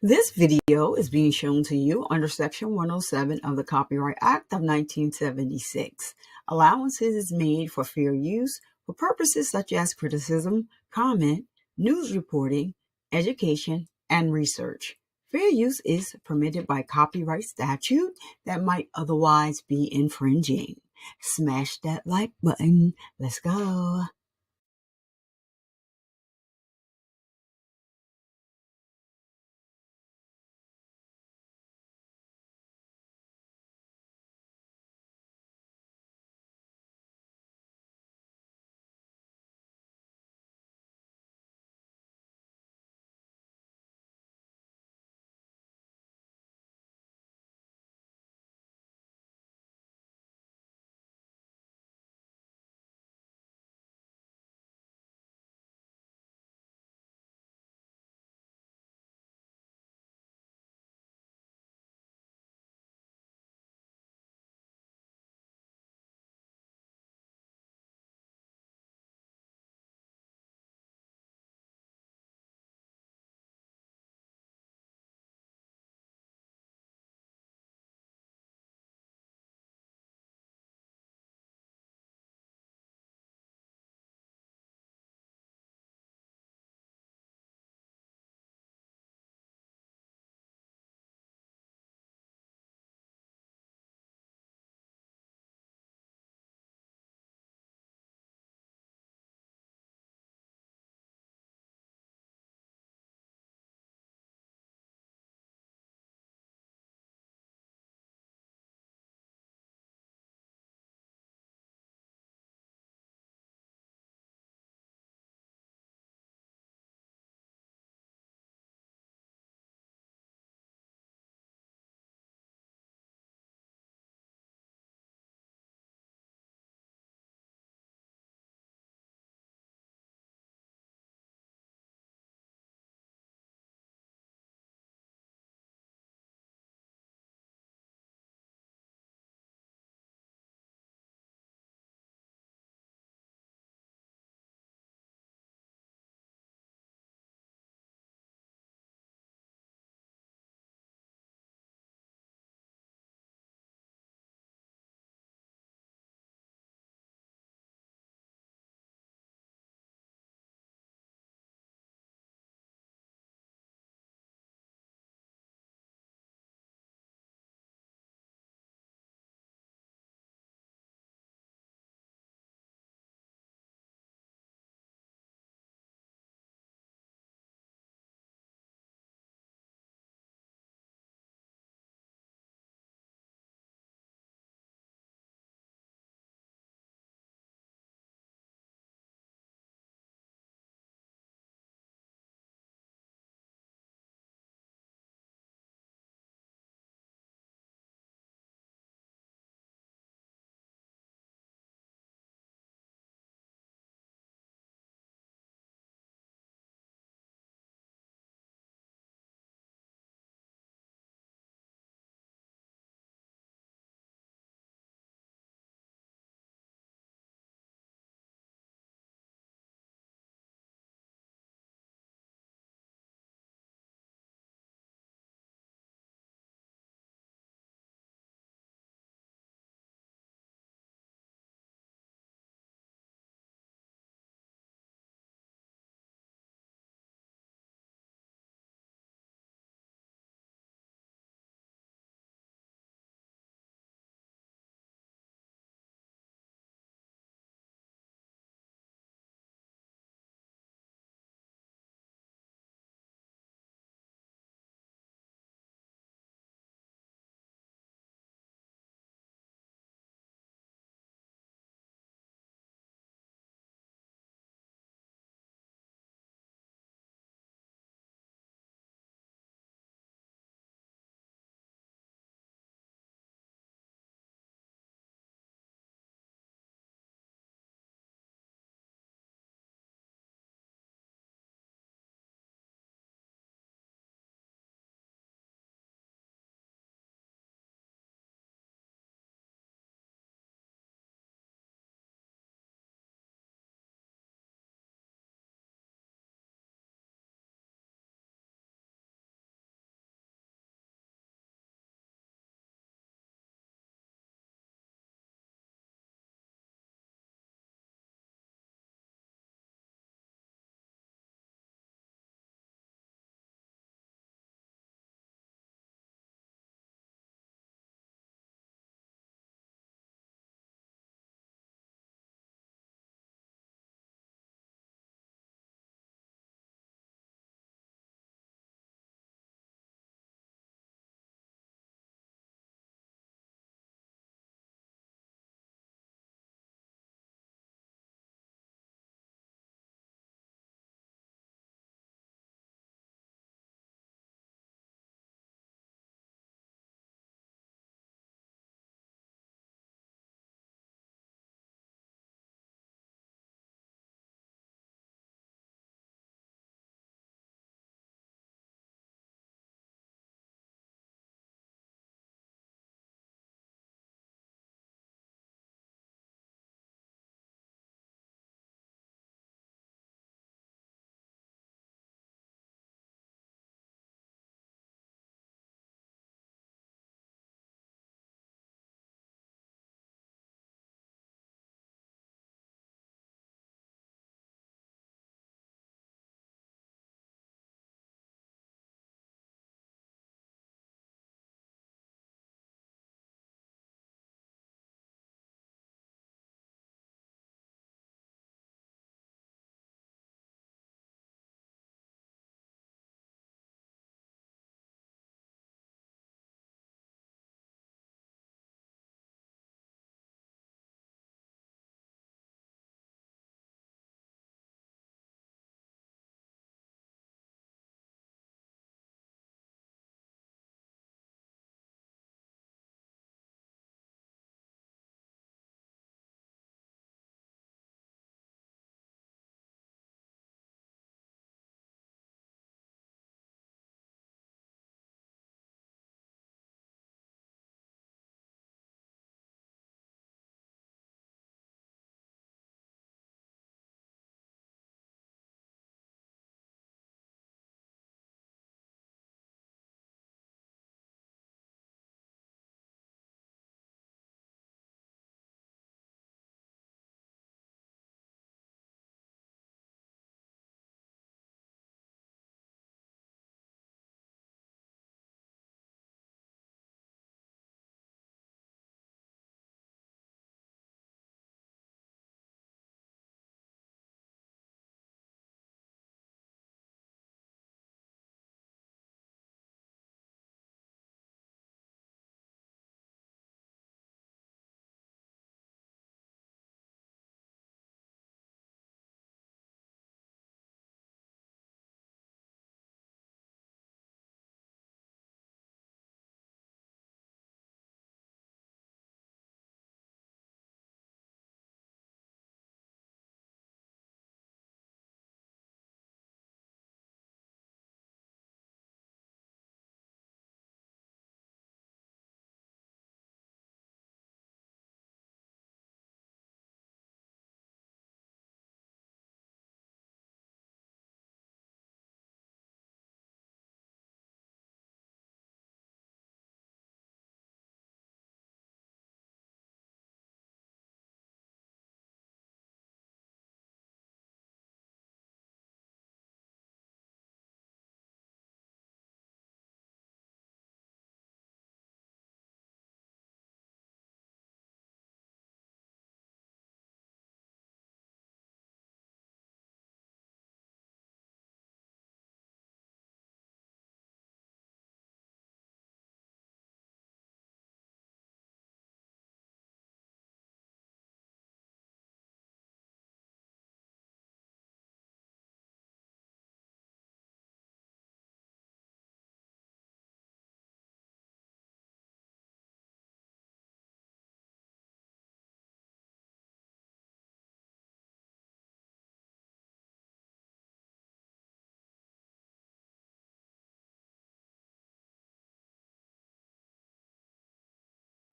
This video is being shown to you under Section 107 of the Copyright Act of 1976. Allowances is made for fair use for purposes such as criticism, comment, news reporting, education, and research. Fair use is permitted by copyright statute that might otherwise be infringing. Smash that like button. Let's go.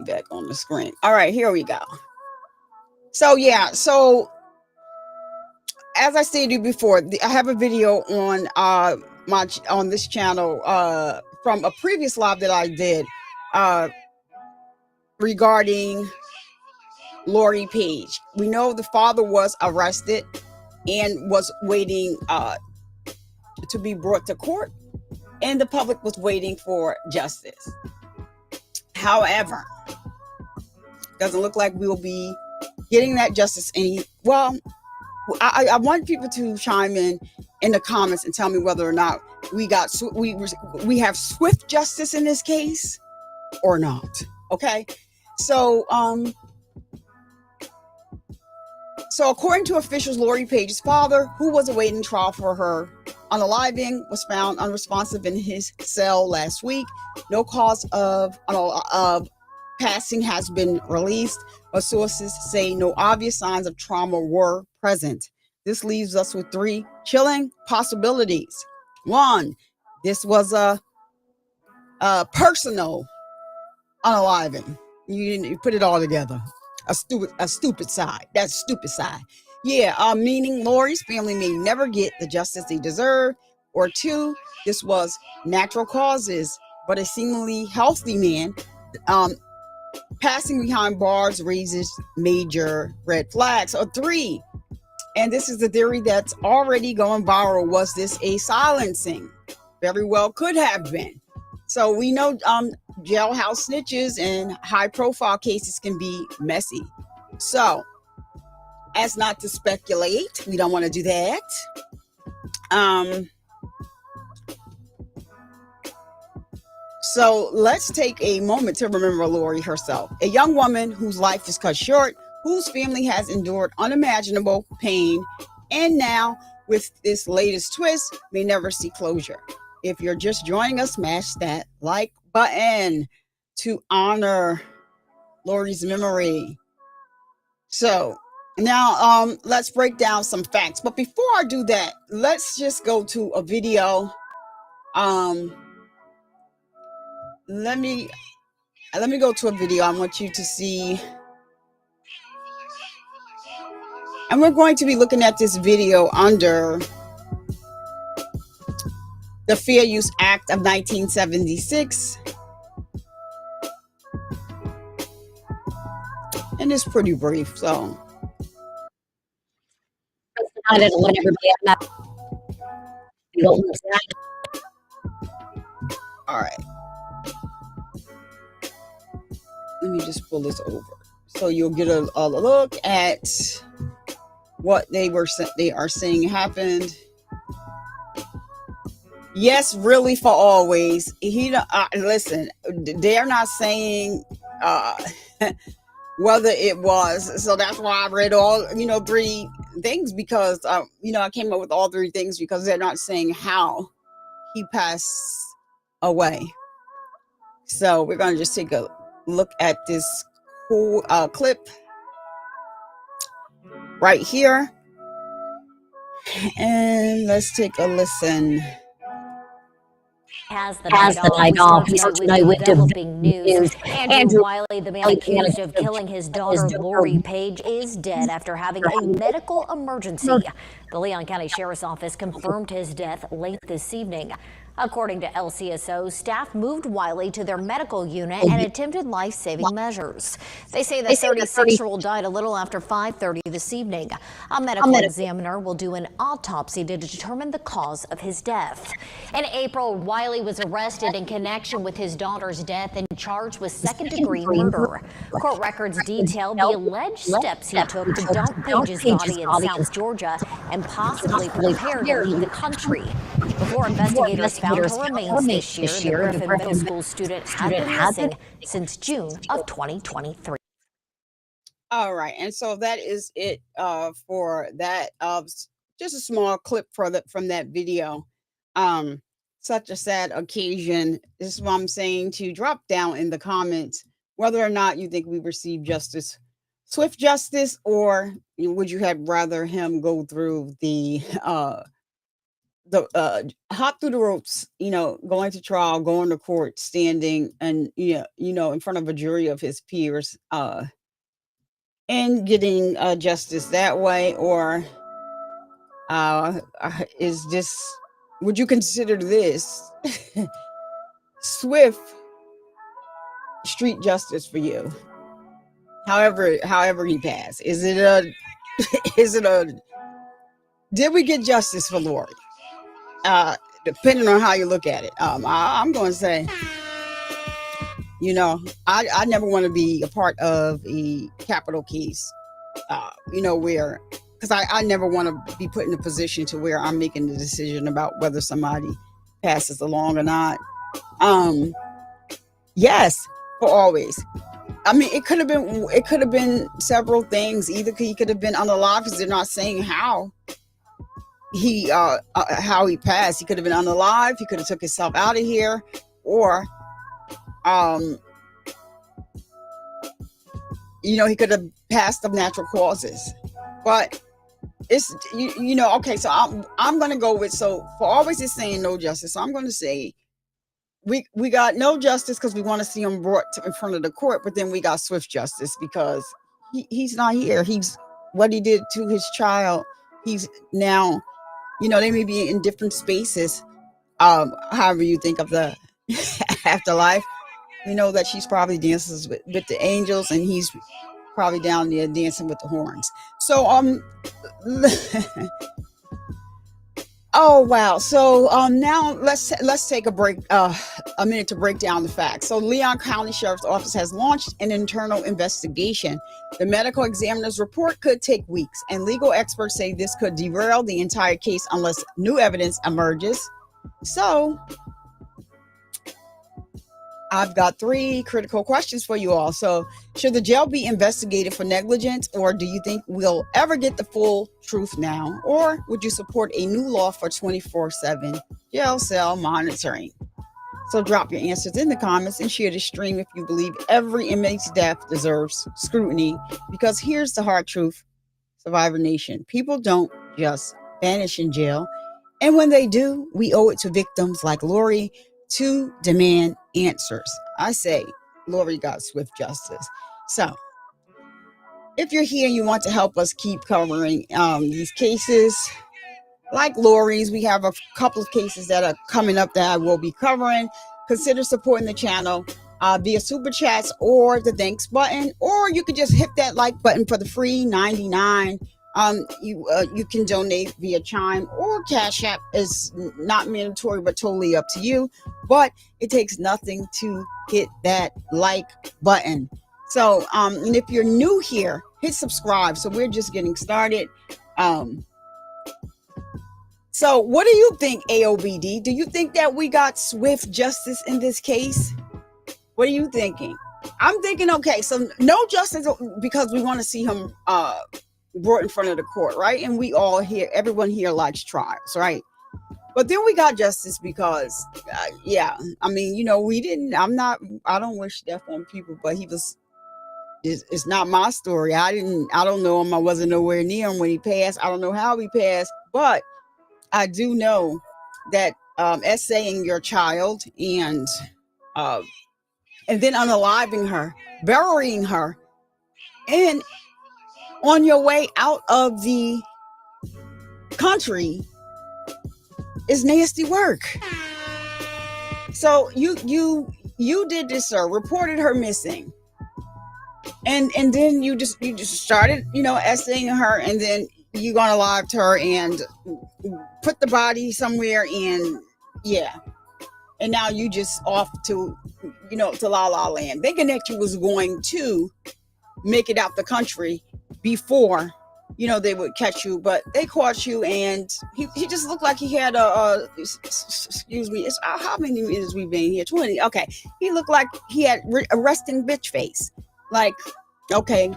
back on the screen. All right, here we go. So yeah, so as I stated before, I have a video on on this channel from a previous live that I did regarding Lori Paige. We know the father was arrested and was waiting to be brought to court, and the public was waiting for justice. However, doesn't look like we'll be getting that justice I want people to chime in the comments and tell me whether or not we have swift justice in this case or not. Okay, so according to officials, Lori Paige's father, who was awaiting trial for her unaliving, was found unresponsive in his cell last week. No cause of passing has been released, but sources say no obvious signs of trauma were present. This leaves us with three chilling possibilities. One, this was a personal unaliving. You put it all together. A stupid side. That's stupid side. Yeah, meaning Lori's family may never get the justice they deserve. Or two, this was natural causes, but a seemingly healthy man passing behind bars raises major red flags. Or three, and this is the theory that's already going viral, was this a silencing? Very well could have been. So we know jailhouse snitches and high profile cases can be messy. So as not to speculate, we don't want to do that. So let's take a moment to remember Lori herself, a young woman whose life is cut short, whose family has endured unimaginable pain, and now with this latest twist may never see closure. If you're just joining us, smash that like button to honor Lori's memory. So now let's break down some facts. But before I do that, let's just go to a video. Let me go to a video I want you to see. And we're going to be looking at this video under the Fair Use Act of 1976. And it's pretty brief, so. I didn't let everybody All right. Let me just pull this over so you'll get a look at what they are saying happened. Yes, really, for always. Listen, they're not saying whether it was. So that's why I read all, three things, because, I came up with all three things because they're not saying how he passed away. So we're going to just take a look at this cool clip right here. And let's take a listen. Has the night off. We start to know with developing news. Andrew Wiley, the man accused of killing his daughter Lori Paige, is dead after having a medical emergency. The Leon County Sheriff's Office confirmed his death late this evening. According to LCSO, staff moved Wiley to their medical unit and attempted life-saving measures. They say the 36-year-old died a little after 5:30 this evening. A medical examiner will do an autopsy to determine the cause of his death. In April, Wiley was arrested in connection with his daughter's death and charged with second-degree murder. Court records detail the alleged steps he took to dump Paige's body in South Georgia and possibly prepare to leave the country. Before investigators found her remains this year, the Griffin Middle School student had been missing since June of 2023. All right, and so that is it for that. Just a small clip from that video. Such a sad occasion. This is what I'm saying, to drop down in the comments whether or not you think we received justice, swift justice, or would you have rather him go through the hop through the ropes, going to trial, going to court, standing and in front of a jury of his peers, and getting justice that way, or is this? Would you consider this swift street justice for you? However he passed, is it a is it a did we get justice for Lori? Depending on how you look at it, I'm going to say, I never want to be a part of a capital case, where, because I never want to be put in a position to where I'm making the decision about whether somebody passes along or not. Yes, for always. I mean, it could have been several things. Either he could have been unalive, because they're not saying how he passed. He could have been unalive. He could have took himself out of here, or he could have passed of natural causes. But it's okay. So I'm going to go with, so for always it's saying no justice. So I'm going to say we got no justice because we want to see him brought in front of the court, but then we got swift justice because he's not here. He's what he did to his child. He's now, they may be in different spaces. However you think of the afterlife, that she's probably dances with the angels, and he's probably down there dancing with the horns. So oh wow. So now let's take a break, a minute to break down the facts. So Leon County Sheriff's Office has launched an internal investigation. The medical examiner's report could take weeks, and legal experts say this could derail the entire case unless new evidence emerges. So I've got 3 critical questions for you all. So, should the jail be investigated for negligence, or do you think we'll ever get the full truth now? Or would you support a new law for 24/7 jail cell monitoring? So drop your answers in the comments and share the stream if you believe every inmate's death deserves scrutiny. Because here's the hard truth, Survivor Nation. People don't just vanish in jail. And when they do, we owe it to victims like Lori to demand answers. I say Lori got swift justice. So if you're here and you want to help us keep covering these cases like Lori's, we have a couple of cases that are coming up that I will be covering. Consider supporting the channel via super chats or the thanks button, or you could just hit that like button for the free $99. You can donate via Chime or Cash App. Is not mandatory, but totally up to you. But it takes nothing to hit that like button. So, and if you're new here, hit subscribe. So we're just getting started. So what do you think, AOBD? Do you think that we got swift justice in this case? What are you thinking? I'm thinking, okay, so no justice because we want to see him brought in front of the court, right? And we all here, everyone here likes trials, right? But then we got justice because, I mean, I don't wish death on people, but it's not my story. I don't know him. I wasn't nowhere near him when he passed. I don't know how he passed, but I do know that essaying your child and then unaliving her, burying her, and on your way out of the country is nasty work. So you did this, sir. Reported her missing, and then you just started, essaying her, and then you gonna live to her and put the body somewhere, and and now you just off to to La La Land, thinking that you was going to make it out the country before they would catch you, but they caught you, and he just looked like he had excuse me, it's how many minutes we've been here? 20. Okay, he looked like he had a resting bitch face, like, okay,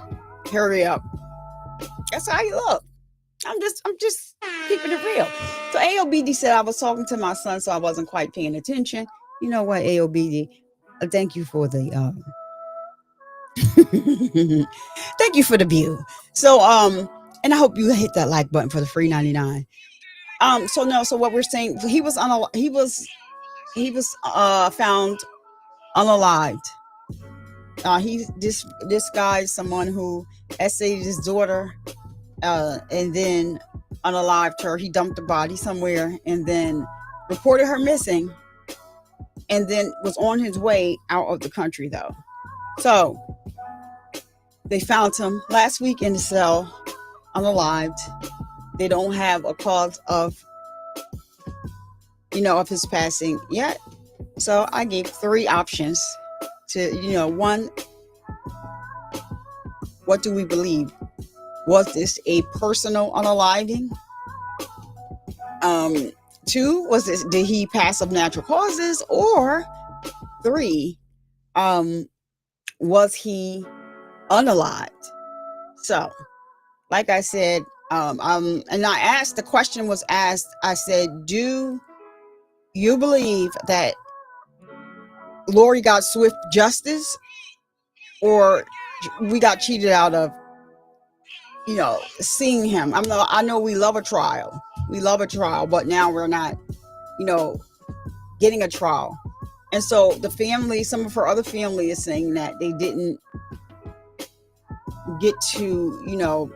hurry up. That's how he looked. I'm just keeping it real. So AOBD said I was talking to my son, so I wasn't quite paying attention. You know what, AOBD? Thank you for the thank you for the view. So and I hope you hit that like button for the free $99. So what we're saying, he was found unalived. This guy is someone who essayed his daughter, and then unalived her. He dumped the body somewhere and then reported her missing, and then was on his way out of the country though. So they found him last week in the cell, unalived. They don't have a cause of his passing yet. So I gave 3 options to, one, what do we believe? Was this a personal unaliving? 2, did he pass of natural causes? Or 3, was he unalived? So, like I said, and the question was asked, I said, do you believe that Lori got swift justice, or we got cheated out of, seeing him? I know we love a trial. But now we're not, getting a trial. And so the family, some of her other family is saying that they didn't get to,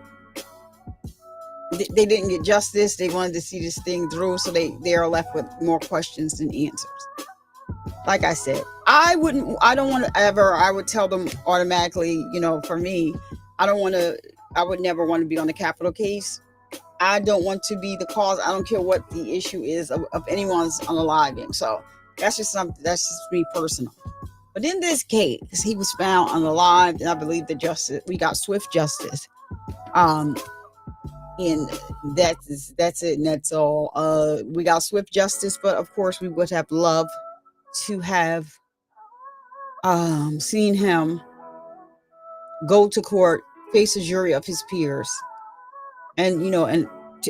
they didn't get justice. They wanted to see this thing through. So they are left with more questions than answers. Like I said, I would tell them automatically, for me, I would never want to be on the capital case. I don't want to be the cause. I don't care what the issue is of anyone's unaliving. So that's just me personal. But in this case, he was found unalived, and I believe we got swift justice. And that's it, and that's all. We got swift justice, but of course we would have loved to have seen him go to court, face a jury of his peers, and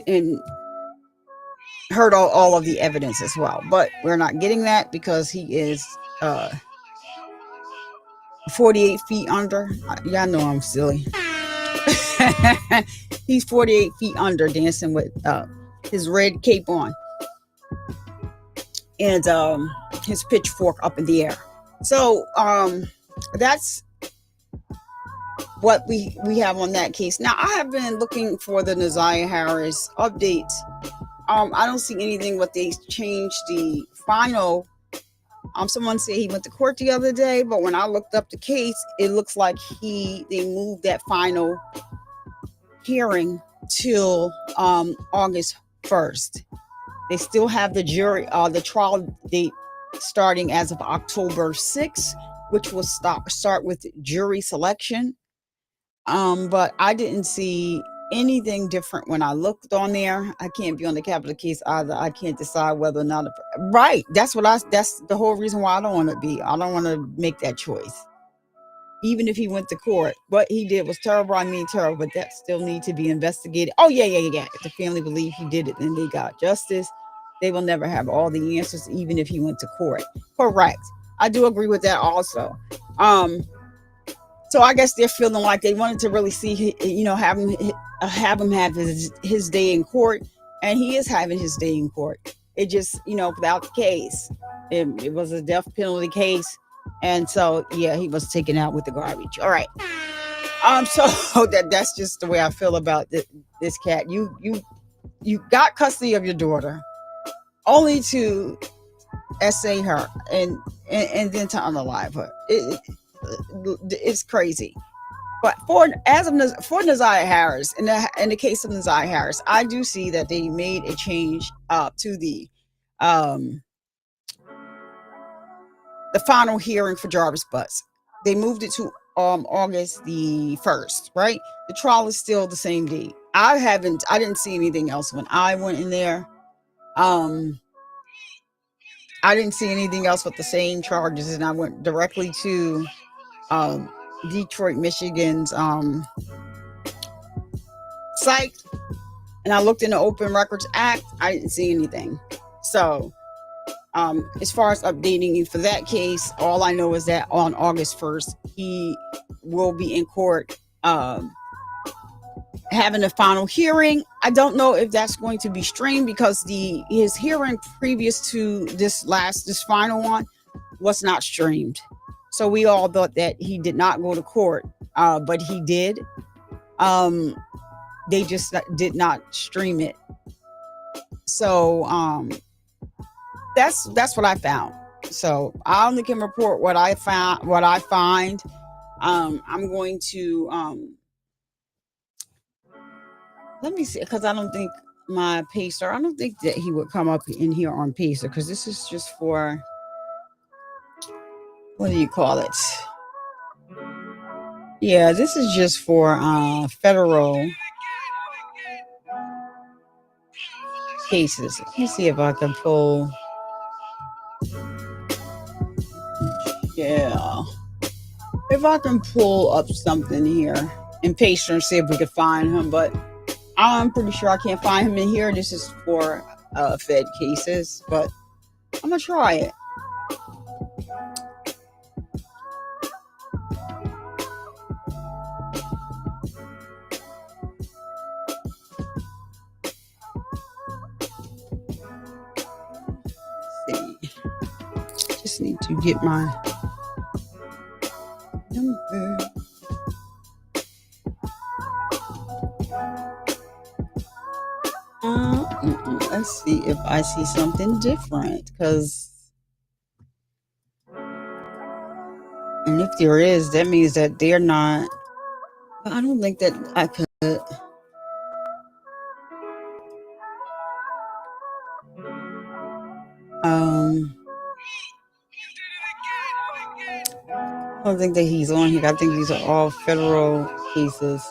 and heard all of the evidence as well. But we're not getting that because he is 48 feet under. Y'all know I'm silly. He's 48 feet under, dancing with his red cape on and his pitchfork up in the air. So that's what we have on that case. Now, I have been looking for the Naziah Harris updates. I don't see anything, but they changed the final. Someone said he went to court the other day, but when I looked up the case, it looks like they moved that final hearing till August 1st. They still have the trial date starting as of October 6th, which will start with jury selection. But I didn't see anything different when I looked on there. I can't be on the capital case either. I can't decide whether or not. Right. That's the whole reason why I don't want to be. I don't want to make that choice. Even if he went to court, what he did was terrible. I mean, terrible, but that still needs to be investigated. Oh, yeah. If the family believe he did it, then they got justice. They will never have all the answers, even if he went to court. Correct. I do agree with that also. So I guess they're feeling like they wanted to really see, have him have his day in court, and he is having his day in court. It just, without the case, it was a death penalty case, and so he was taken out with the garbage. All right. So that's just the way I feel about this cat. You got custody of your daughter, only to essay her and then to unalive her. It's crazy. But for Naziah Harris, in the case of Naziah Harris, I do see that they made a change to the final hearing for Jarvis Butts. They moved it to August the 1st, right? The trial is still the same date. I didn't see anything else when I went in there. I didn't see anything else with the same charges, and I went directly to Detroit, Michigan's site, and I looked in the Open Records Act. I didn't see anything. So as far as updating you for that case, all I know is that on August 1st, he will be in court having a final hearing. I don't know if that's going to be streamed because his hearing previous to this final one was not streamed. So we all thought that he did not go to court, but he did. They just did not stream it. So that's what I found. So I only can report what I find. I'm going to let me see, because I don't think my pacer, I don't think that he would come up in here on pacer, because this is just for, what do you call it? Yeah, this is just for federal cases. Let me see if I can pull. Yeah. If I can pull up something here and paste and see if we can find him, but I'm pretty sure I can't find him in here. This is for Fed cases, but I'm gonna try it. Let's see. Just need to get my number. Let's see if I see something different, and if there is, that means that they're not. I don't think that I could. I don't think that he's on here. I think these are all federal cases.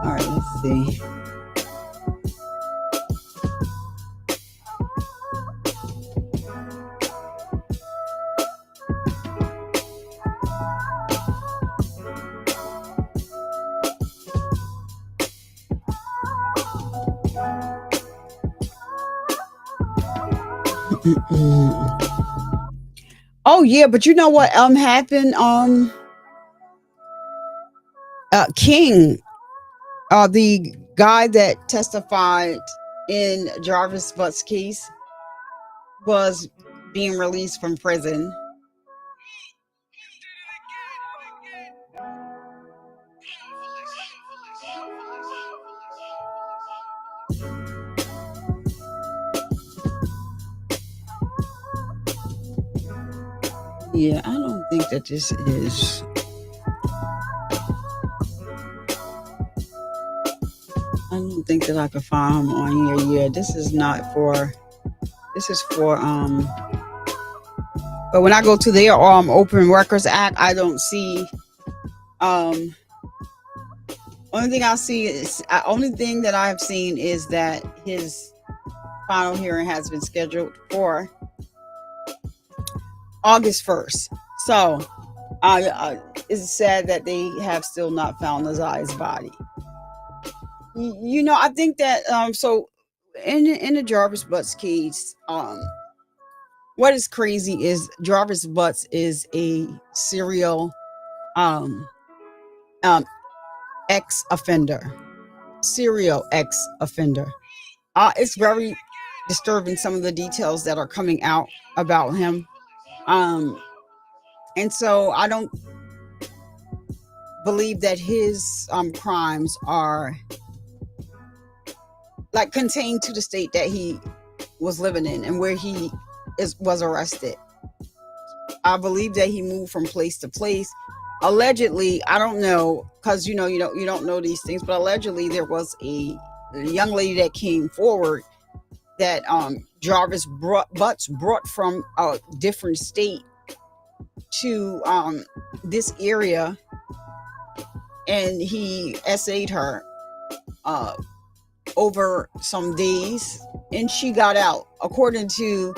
All right, let's see. Oh yeah, but you know what happened? King, the guy that testified in Jarvis Butt's case, was being released from prison. Yeah, I don't think that this is. I don't think that I can find him on here. Yeah, this is not for. This is for But when I go to their Open Records Act, I don't see. Only thing I see is only thing that I've seen is that his final hearing has been scheduled for August 1st. So, it's sad that they have still not found Nazai's body. You know, I think that so in the Jarvis Butts case, what is crazy is Jarvis Butts is a serial ex-offender. Serial ex-offender. It's very disturbing, some of the details that are coming out about him. And so I don't believe that his crimes are like contained to the state that he was living in and where he was arrested. I believe that he moved from place to place. Allegedly, I don't know, because you don't know these things, but allegedly there was a young lady that came forward that Jarvis Butts brought from a different state to this area, and he essayed her over some days, and she got out, according to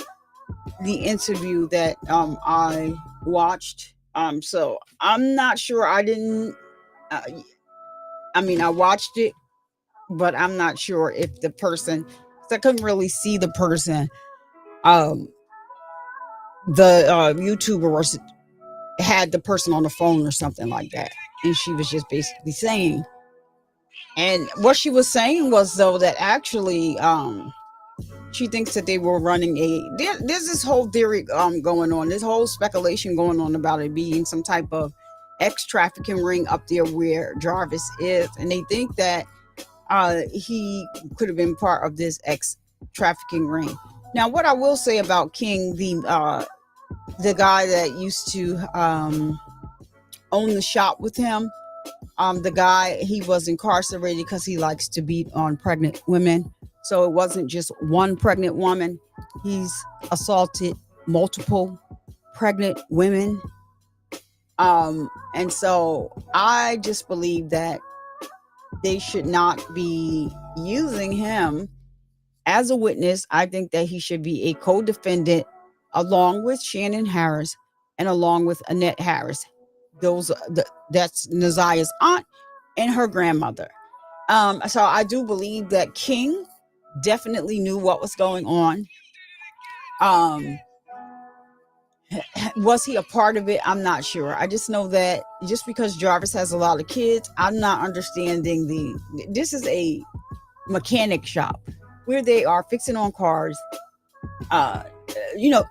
the interview that I watched. So I'm not sure. I didn't. Uh, I mean, I watched it, but I'm not sure if the person. 'Cause I couldn't really see the person. Um, the YouTuber had the person on the phone or something like that, and she was just basically saying. And what she was saying was though that actually, she thinks that they were running there's this whole theory going on, this whole speculation going on about it being some type of ex trafficking ring up there where Jarvis is, and they think that he could have been part of this ex trafficking ring. Now, what I will say about King, the guy that used to own the shop with him, the guy, he was incarcerated because he likes to beat on pregnant women. So it wasn't just one pregnant woman. He's assaulted multiple pregnant women. And so I just believe that they should not be using him as a witness. I think that he should be a co-defendant along with Shannon Harris and along with Annette Harris. That's Nazia's aunt and her grandmother. So I do believe that King definitely knew what was going on. Was he a part of it? I'm not sure. I just know that just because Jarvis has a lot of kids, I'm not understanding this is a mechanic shop where they are fixing on cars,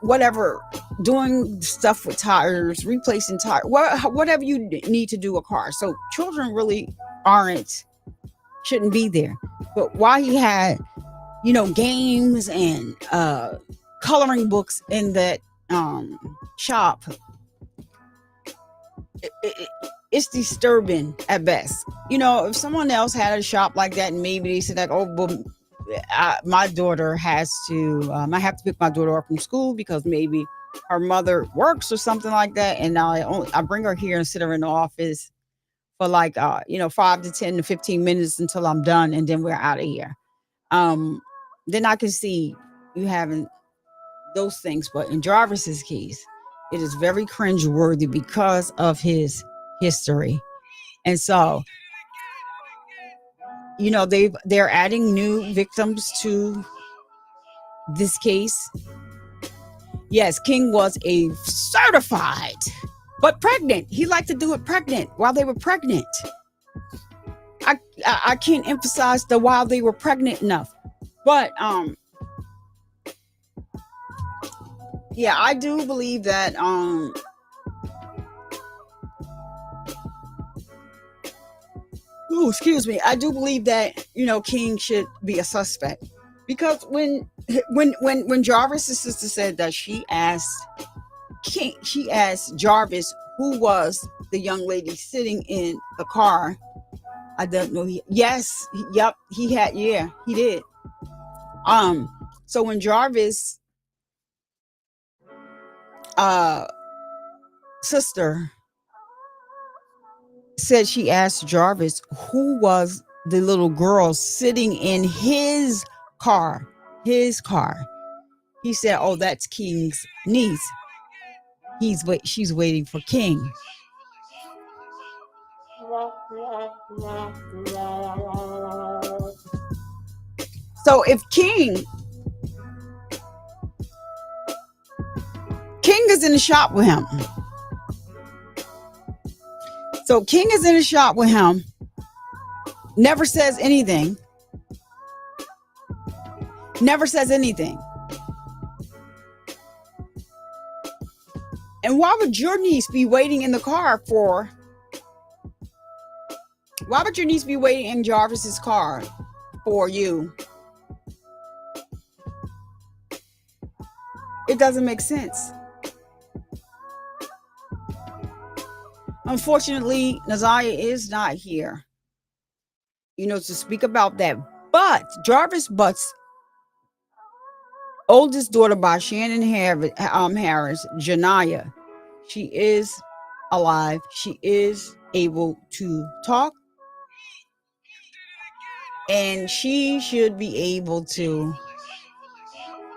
whatever, doing stuff with tires, replacing tires, whatever you need to do a car. So children really shouldn't be there. But why he had, games and coloring books in that shop, it's disturbing at best. If someone else had a shop like that, and maybe they said like, oh, well, my daughter has to, I have to pick my daughter up from school because maybe her mother works or something like that, and I bring her here and sit her in the office for like 5 to 10 to 15 minutes until I'm done, and then we're out of here. Then I can see you having those things. But in Jarvis's case, it is very cringeworthy because of his history. And so, they're adding new victims to this case. Yes, King was a certified, but pregnant. He liked to do it pregnant, while they were pregnant. I can't emphasize the while they were pregnant enough. But yeah, I do believe that excuse me. I do believe that King should be a suspect, because when Jarvis's sister said that she asked Jarvis who was the young lady sitting in the car. I don't know. He did. So when Jarvis sister said she asked Jarvis who was the little girl sitting in his car, he said, oh, that's King's niece. She's waiting for King. So if King is in the shop with him. So King is in the shop with him, never says anything. And why would your niece be waiting in the car for? Why would your niece be waiting in Jarvis's car for you? It doesn't make sense. Unfortunately, Nazia is not here, to speak about that. But Jarvis Butt's oldest daughter by Shannon Harris, Janiyah, she is alive. She is able to talk. And she should be able to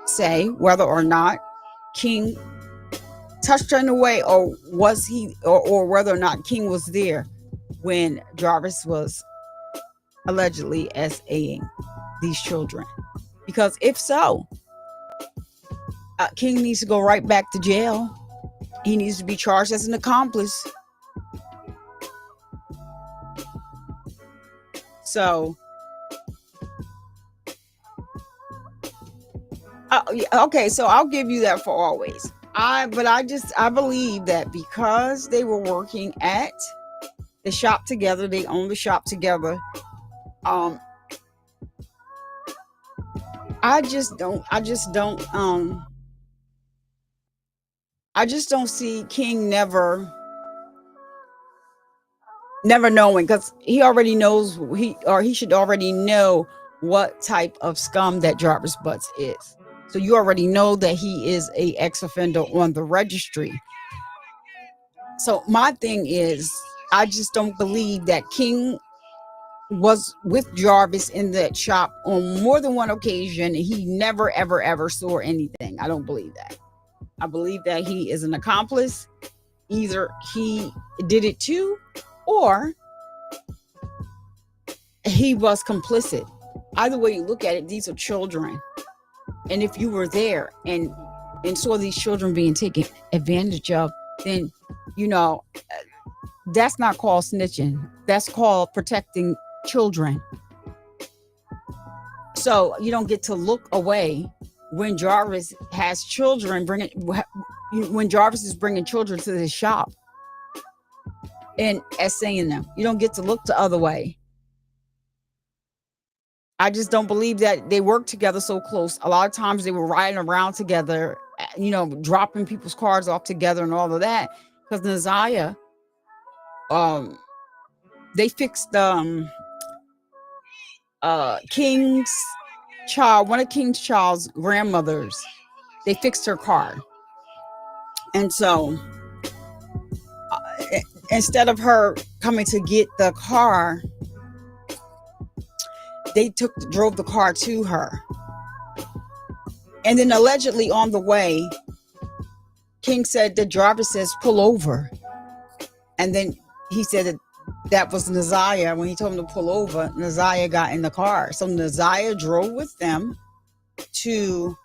say whether or not King touched her in a way, or was he, or whether or not King was there when Jarvis was allegedly SAing these children. Because if so, King needs to go right back to jail. He needs to be charged as an accomplice. So, okay, so I'll give you that for always. I believe that because they were working at the shop together, they owned the shop together. I just don't see King never knowing, because he already knows, he should already know what type of scum that Jarvis Butts is. So you already know that he is a ex-offender on the registry. So my thing is, I just don't believe that King was with Jarvis in that shop on more than one occasion. He never, ever, ever saw anything. I don't believe that. I believe that he is an accomplice. Either he did it too, or he was complicit. Either way you look at it, these are children. And if you were there and saw these children being taken advantage of, then, that's not called snitching. That's called protecting children. So you don't get to look away when Jarvis has children when Jarvis is bringing children to the shop and essaying them. You don't get to look the other way. I just don't believe that they work together so close. A lot of times they were riding around together, dropping people's cars off together and all of that. Because Naziah, they fixed King's child, one of King's child's grandmothers. They fixed her car, and so instead of her coming to get the car, they drove the car to her. And then allegedly on the way, King said that Jarvis says, pull over. And then he said that was Naziah. When he told him to pull over, Naziah got in the car. So Naziah drove with them to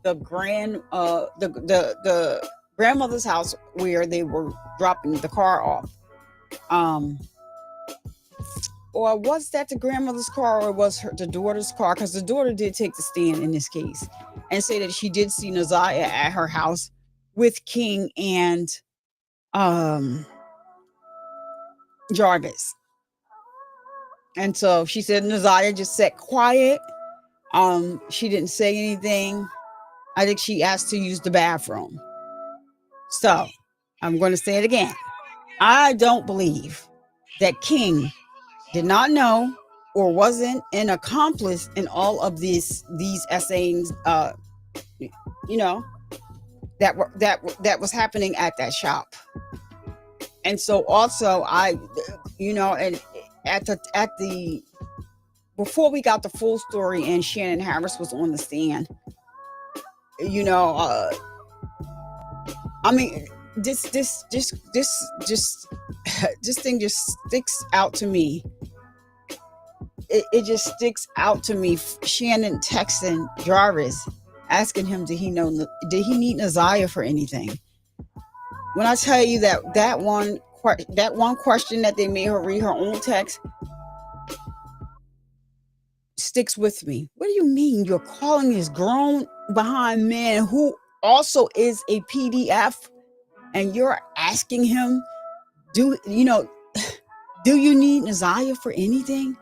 the grandmother's house where they were dropping the car off. Or was that the grandmother's car, or was the daughter's car? Because the daughter did take the stand in this case and say that she did see Naziah at her house with King and Jarvis. And so she said Naziah just sat quiet. She didn't say anything. I think she asked to use the bathroom. So I'm going to say it again. I don't believe that King did not know or wasn't an accomplice in all of these essayings, that was happening at that shop. And so also and before we got the full story and Shannon Harris was on the stand, this thing just sticks out to me. It just sticks out to me. Shannon texting Jarvis, asking him, did he need Naziah for anything? When I tell you that one question that they made her read her own text sticks with me. What do you mean you're calling this grown behind man who also is a PDF, and you're asking him, do you need Naziah for anything?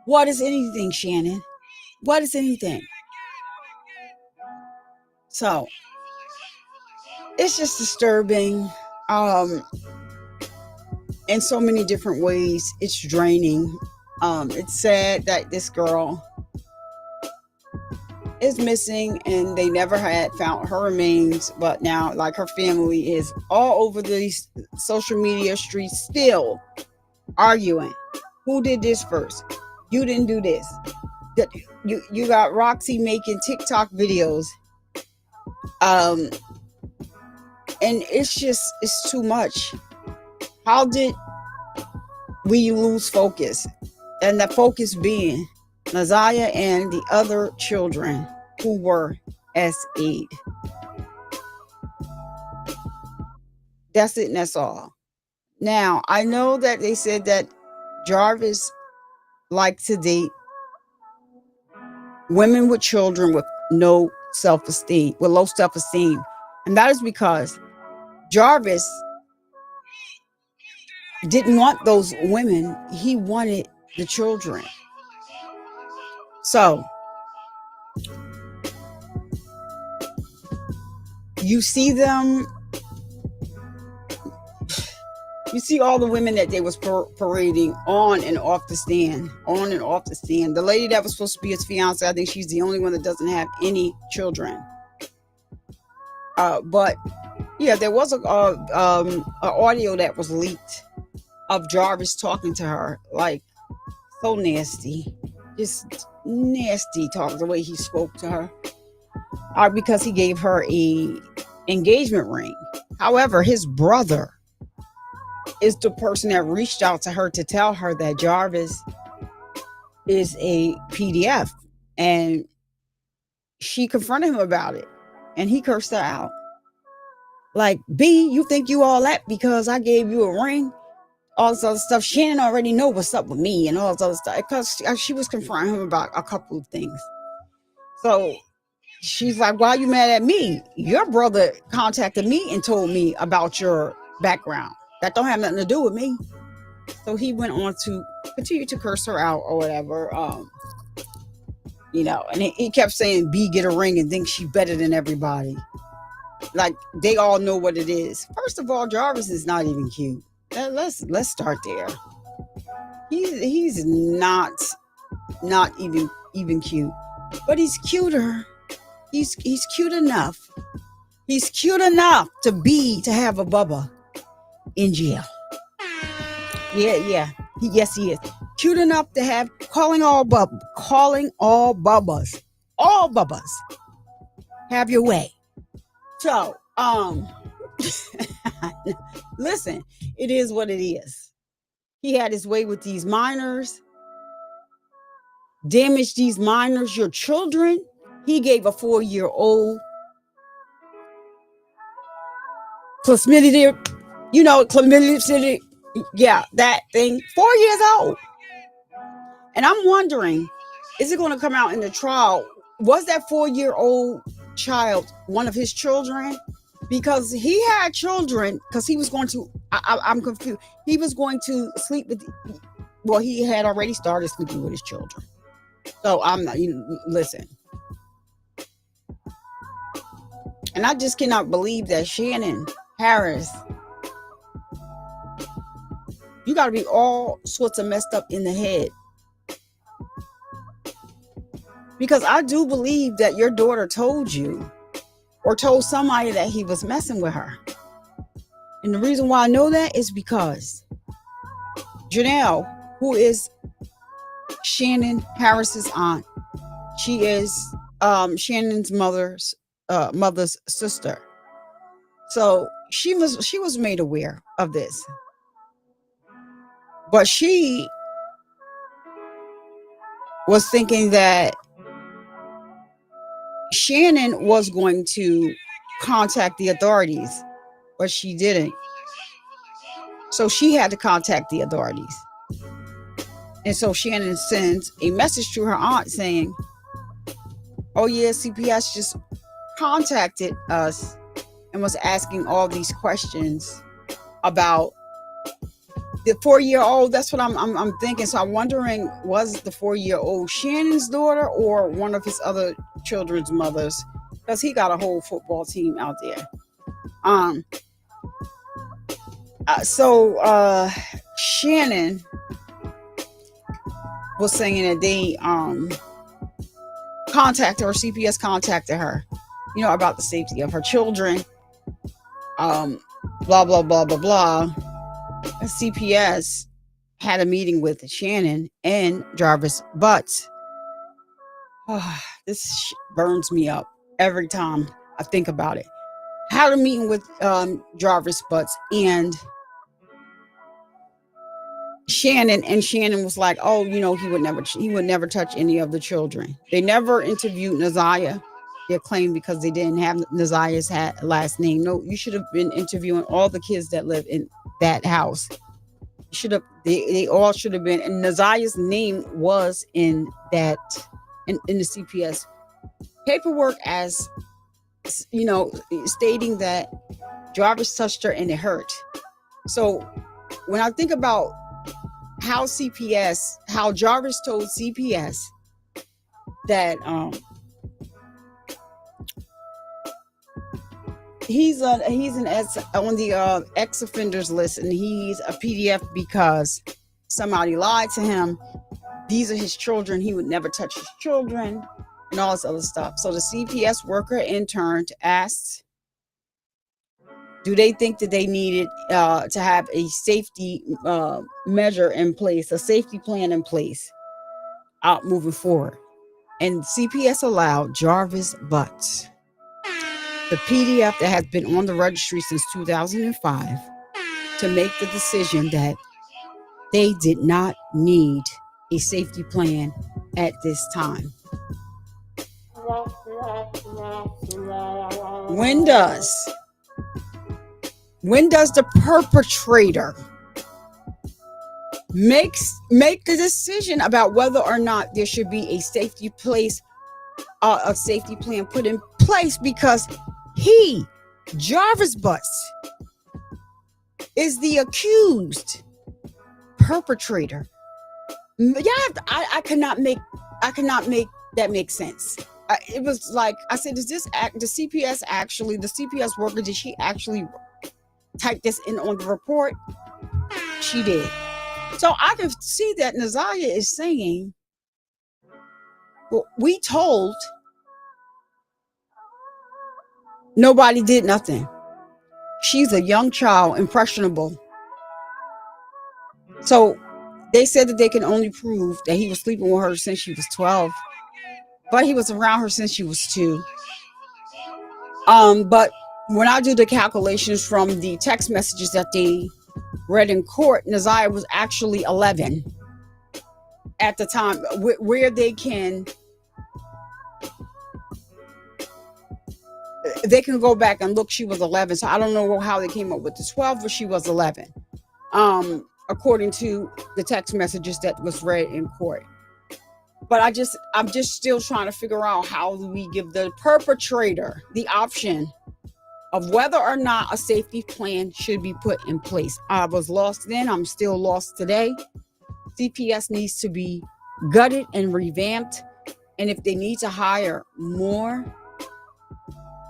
What is anything, Shannon? What is anything? So it's just disturbing in so many different ways. It's draining. It's sad that this girl is missing and they never had found her remains, but now like her family is all over these social media streets still arguing. Who did this first? You didn't do this. You got Roxy making TikTok videos And it's too much. How did we lose focus? And the focus being Naziah and the other children who were SA'd. That's it and that's all. Now, I know that they said that Jarvis liked to date women with children with low self-esteem. And that is because Jarvis didn't want those women. He wanted the children. So you see them, you see all the women that they was parading on and off the stand. The lady that was supposed to be his fiance, I think she's the only one that doesn't have any children. But yeah, there was a audio that was leaked of Jarvis talking to her, like so nasty, just nasty talk, the way he spoke to her, because he gave her a engagement ring. However, his brother is the person that reached out to her to tell her that Jarvis is a PDF, and she confronted him about it, and he cursed her out. Like, B, you think you all that because I gave you a ring? All this other stuff. Shannon already know what's up with me and all this other stuff, because she was confronting him about a couple of things. So she's like, why are you mad at me? Your brother contacted me and told me about your background. That don't have nothing to do with me. So he went on to continue to curse her out or whatever. And he kept saying, B, get a ring and think she better than everybody. Like, they all know what it is. First of all, Jarvis is not even cute. Let's start there. He's not even cute, but he's cuter. He's cute enough. He's cute enough to have a Bubba in jail. Yeah. Yes, he is cute enough to have calling all Bubbas, have your way. So, listen, it is what it is. He had his way with these minors, damaged these minors, your children. He gave a 4-year-old chlamydia, yeah, that thing, 4 years old. And I'm wondering, is it going to come out in the trial? Was that 4-year-old child one of his children? Because he had children, because he was going to, I'm confused. He was going to sleep with, he had already started sleeping with his children. So I'm not, listen. And I just cannot believe that Shannon Harris, you got to be all sorts of messed up in the head. Because I do believe that your daughter told you or told somebody that he was messing with her. And the reason why I know that is because Janelle, who is Shannon Harris's aunt, she is Shannon's mother's sister. So she was made aware of this. But she was thinking that Shannon was going to contact the authorities, but she didn't. So she had to contact the authorities. And so Shannon sends a message to her aunt saying, oh yeah, CPS just contacted us and was asking all these questions about the 4-year-old. That's what I'm thinking. So I'm wondering, was the 4-year-old Shannon's daughter or one of his other children's mothers? Because he got a whole football team out there. So Shannon was saying that they contacted her, CPS contacted her, about the safety of her children. Blah, blah, blah, blah, blah. CPS had a meeting with Shannon and Jarvis, but this burns me up every time I think about it. had a meeting with Jarvis Butts and Shannon, and Shannon was like, "Oh, he would never touch any of the children." They never interviewed Naziah. They claimed because they didn't have Naziah's last name. No, you should have been interviewing all the kids that live in that house. Should have they all should have been, and Naziah's name was in that in the CPS paperwork as stating that Jarvis touched her and it hurt. So when I think about how Jarvis told CPS that he's on the ex offenders list and he's a PDF because somebody lied to him. These are his children. He would never touch his children and all this other stuff. So the CPS worker intern asked, do they think that they needed to have a safety measure in place, a safety plan in place out moving forward? And CPS allowed Jarvis Butts, the PDF that has been on the registry since 2005, to make the decision that they did not need a safety plan at this time. When does the perpetrator make the decision about whether or not there should be a safety plan put in place? Because Jarvis Butts, is the accused perpetrator. Yeah, I cannot make that make sense. It was like I said, does this act the CPS worker, did she actually type this in on the report? She did. So I can see that Naziah is saying, well, we told, nobody did nothing. She's a young child, impressionable. So they said that they can only prove that he was sleeping with her since she was 12, but he was around her since she was 2. But when I do the calculations from the text messages that they read in court, Naziah was actually 11 at the time, where they can go back and look. She was 11, so I don't know how they came up with the 12, but she was 11, according to the text messages that was read in court. But I'm just still trying to figure out how do we give the perpetrator the option of whether or not a safety plan should be put in place. I was lost then. I'm still lost today. CPS needs to be gutted and revamped. And if they need to hire more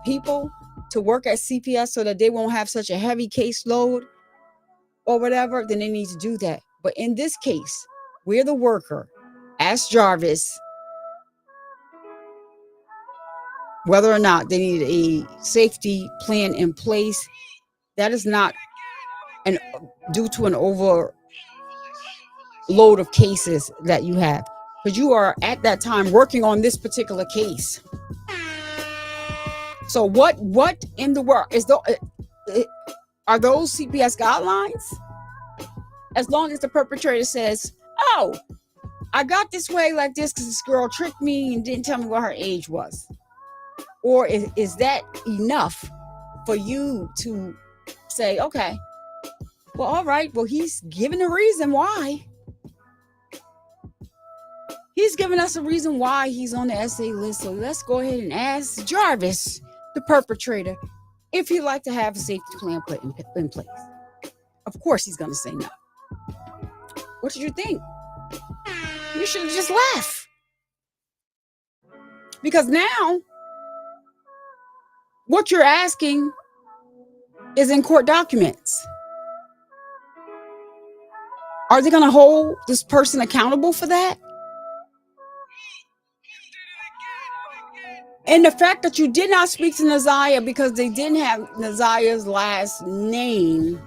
people to work at CPS so that they won't have such a heavy caseload or whatever, then they need to do that. But in this case, where the worker asked Jarvis whether or not they need a safety plan in place, that is not due to an overload of cases that you have, because you are at that time working on this particular case. So what in the world are those CPS guidelines? As long as the perpetrator says, "Oh, I got this way like this because this girl tricked me and didn't tell me what her age was," or is that enough for you to say, "Okay, well, all right, well, he's given a reason why. He's given us a reason why he's on the SA list, so let's go ahead and ask Jarvis, the perpetrator, if he'd like to have a safety plan put in place." Of course he's going to say no. What did you think? You should have just laughed. Because now, what you're asking is in court documents. Are they going to hold this person accountable for that? And the fact that you did not speak to Naziah because they didn't have Naziah's last name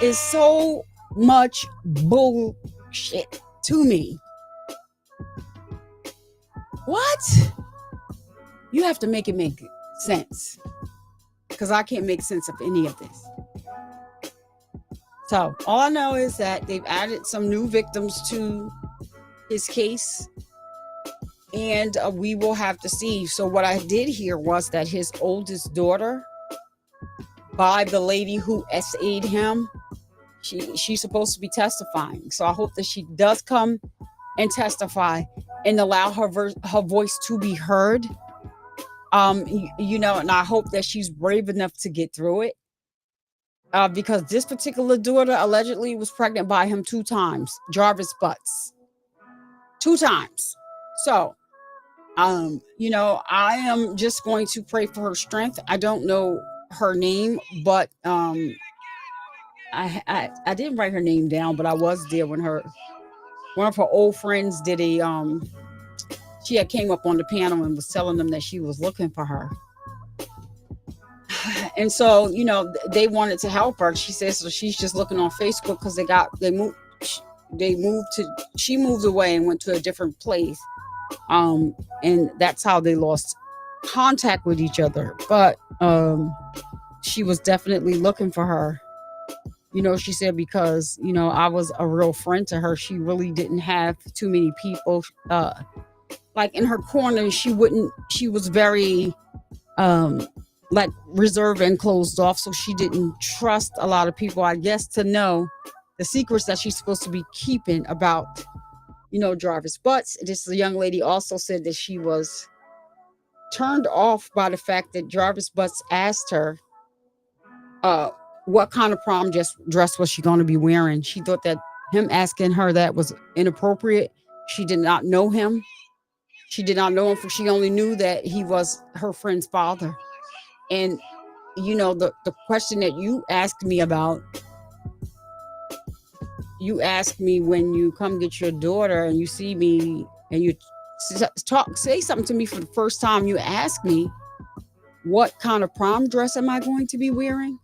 is so much bullshit to me. What? You have to make sense, because I can't make sense of any of this. So all I know is that they've added some new victims to his case, and we will have to see. So what I did hear was that his oldest daughter, by the lady who SA'd him, she's supposed to be testifying. So I hope that she does come and testify and allow her voice to be heard. And I hope that she's brave enough to get through it. Because this particular daughter allegedly was pregnant by him 2 times, Jarvis Butts. 2 times. So, I am just going to pray for her strength. I don't know her name, but I didn't write her name down, but I was there when one of her old friends did she had came up on the panel and was telling them that she was looking for her. And so, they wanted to help her. She says, so she's just looking on Facebook because she moved away and went to a different place. And that's how they lost contact with each other. But she was definitely looking for her. She said, because, I was a real friend to her. She really didn't have too many people. Like in her corner, she was very like reserved and closed off. So she didn't trust a lot of people, I guess, to know the secrets that she's supposed to be keeping about, Jarvis Butts. This young lady also said that she was turned off by the fact that Jarvis Butts asked her what kind of prom dress was she going to be wearing. She thought that him asking her that was inappropriate. She did not know him. She only knew that he was her friend's father. And, the question that you asked me about, you asked me when you come get your daughter and you see me and you say something to me for the first time, you ask me, what kind of prom dress am I going to be wearing?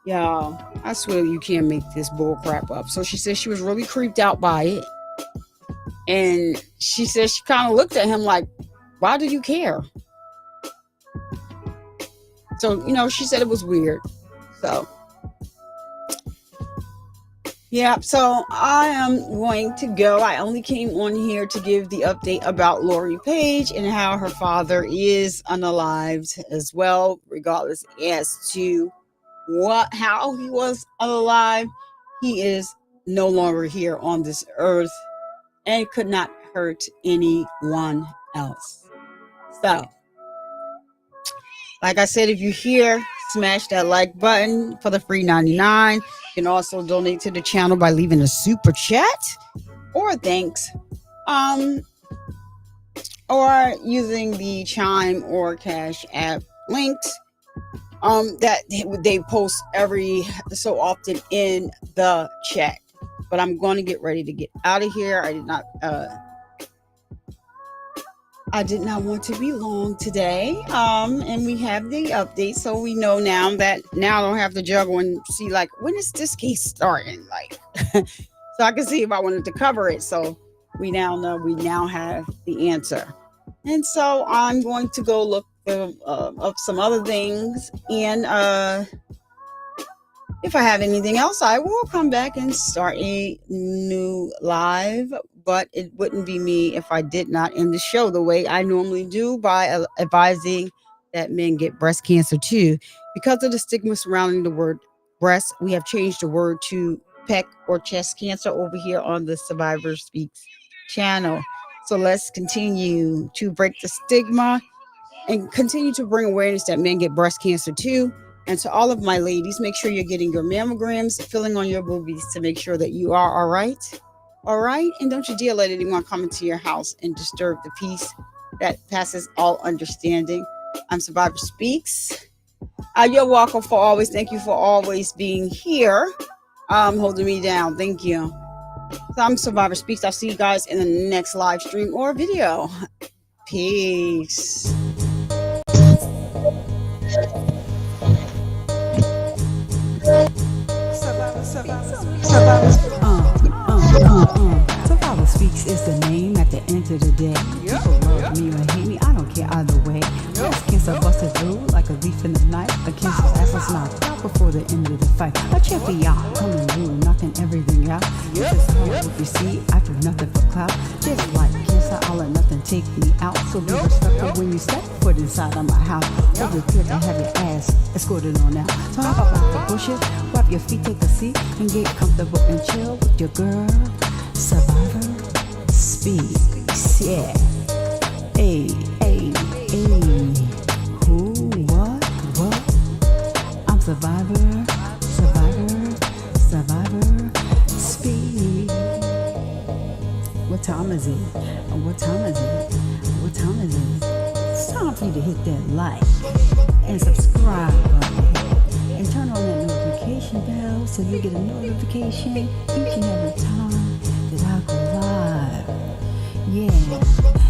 Yeah, I swear you can't make this bull crap up. So she said she was really creeped out by it. And she said she kind of looked at him like, why do you care? So, she said it was weird. So, yeah, so I am going to go. I only came on here to give the update about Lori Paige and how her father is unalived as well, regardless as to how he was unalive. He is no longer here on this earth and could not hurt anyone else. So, like I said, if you're here, smash that like button for the free 99. You can also donate to the channel by leaving a super chat or thanks, or using the Chime or Cash App links that they post every so often in the chat. But I'm going to get ready to get out of here. I did not want to be long today. And we have the update, so we know now I don't have to juggle and see like when is this case starting, like so I can see if I wanted to cover it. So we now know, we now have the answer. And so I'm going to go look up some other things, and if I have anything else, I will come back and start a new live, but it wouldn't be me if I did not end the show the way I normally do, by advising that men get breast cancer too. Because of the stigma surrounding the word breast, we have changed the word to peck or chest cancer over here on the Survivor Speaks channel. So let's continue to break the stigma and continue to bring awareness that men get breast cancer too. And to all of my ladies, make sure you're getting your mammograms, filling on your boobies to make sure that you are all right. All right. And don't you dare let anyone come into your house and disturb the peace that passes all understanding. I'm Survivor Speaks. You're welcome for always. Thank you for always being here. Holding me down. Thank you. So I'm Survivor Speaks. I'll see you guys in the next live stream or video. Peace. Survivor Speaks is the name at the end of the day. People love me or hate me, I don't care either way. Breast cancer busted through like a leaf in the night. The cancer's ass was knocked out before the end of the fight. A champion coming through, knocking everything out. Just hard if you see, I do nothing for clout. Just like cancer, I'll let nothing take me out. So be respectful when you step foot inside of my house. Over here to have your ass escorted on out. So hop up out the bushes, wipe your feet, take a seat, and get comfortable and chill with your girl. Survivor speaks, yeah. Hey, hey, hey. Who, what? I'm Survivor, speak. What time is it? What time is it? What time is it? It's time for you to hit that like and subscribe button and turn on that notification bell so you get a notification each and every time that I go live. Yeah.